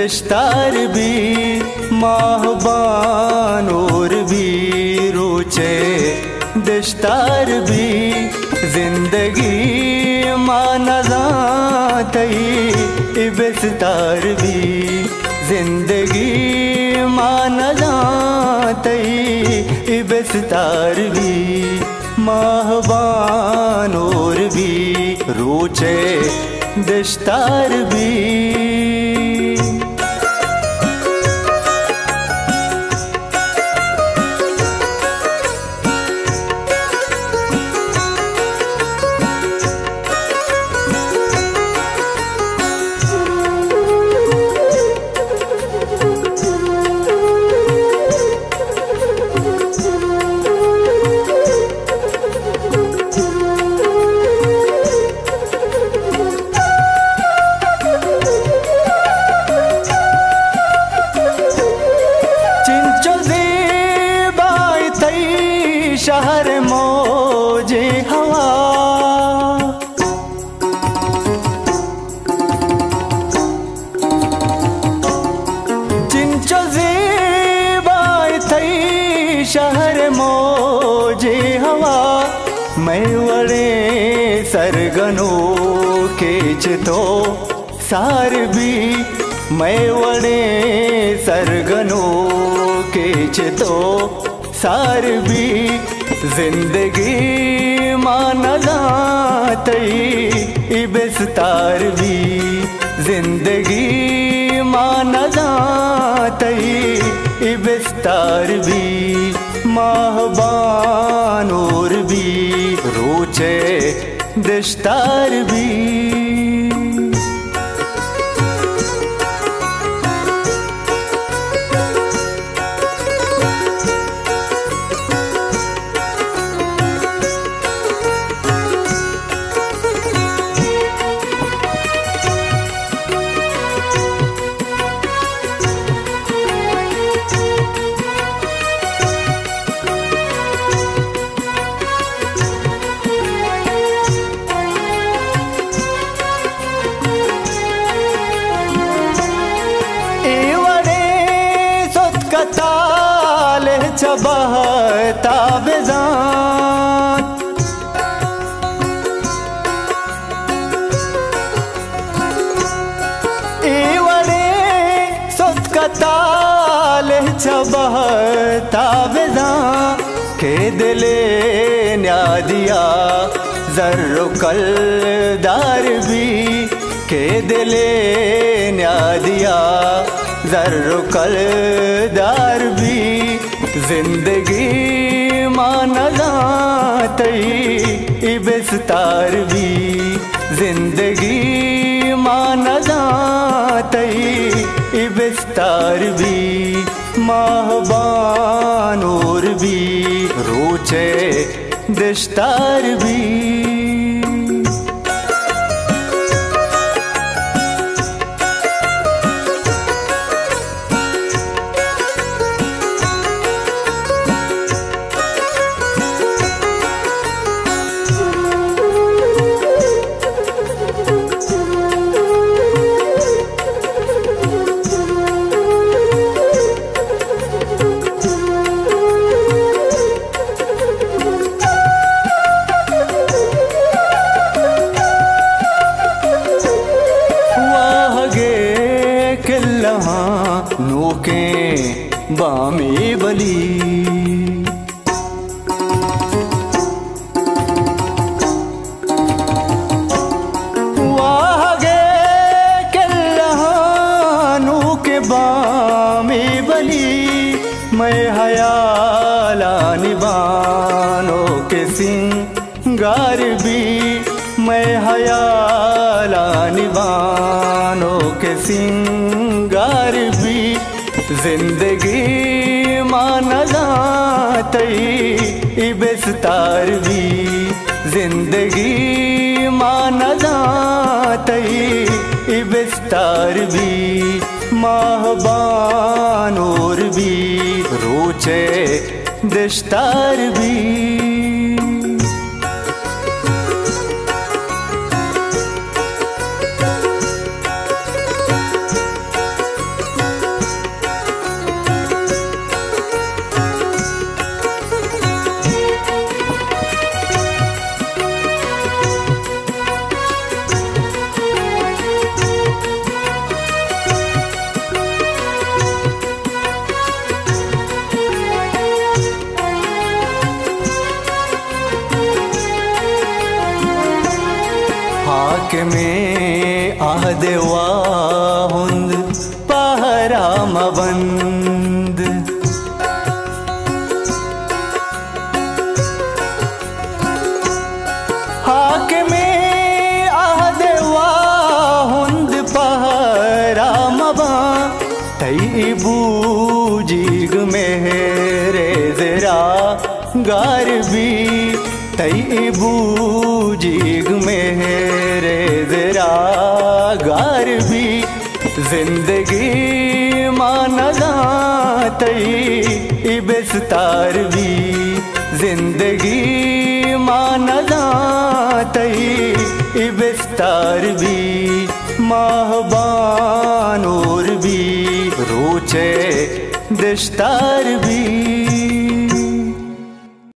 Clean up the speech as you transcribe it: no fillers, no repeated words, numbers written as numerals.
दश्तार भी माहबान और भी रोचे दश्तार भी जिंदगी माना जातई इबस्तार भी जिंदगी माना जातई इबस्तार भी माहबान और भी रोचे दश्तार भी। शहर मौजे हवा चिंचो ज़ेबाई थई शहर मौजे हवा मैं वड़े सरगनो के चितो सार भी मैं वड़े सरगनो के चितो सार भी जिंदगी माना जातई इबस्तार भी जिंदगी माना जातई इबस्तार भी माहबान और भी रोचे दश्तार भी। ताले चबहता बेजान इवड़े सुत का ताले चबहता बेजान के दिले न्यादिया जर्रो कलदार भी के दिले न्यादिया जर्रो कलदार भी जिंदगी माना जातई इबस्तार भी जिंदगी माना जातई इबस्तार भी माहबान और भी रोचे दश्तार भी। नोके बामे बली वागे कल्लानो के बामे बली मैं हयाला निबानो के सिंगार भी मैं हयाला निबानो के सिंगार भी जिंदगी माना जातई इबस्तार भी जिंदगी माना जातई इबस्तार भी माहबान और भी रोचे दश्तार भी। में आहदेवा हुंद पहरा मबंद में आहदेवा हुंद पहरा मबंद तई बूजीग मेरे जरा गारबी तई बूजीग मेरे जरा गारबी जिंदगी मानदा तई बिस्तार भी जिंदगी मानदा तई बिस्तार भी महबान और भी रोचे दिश्तार भी।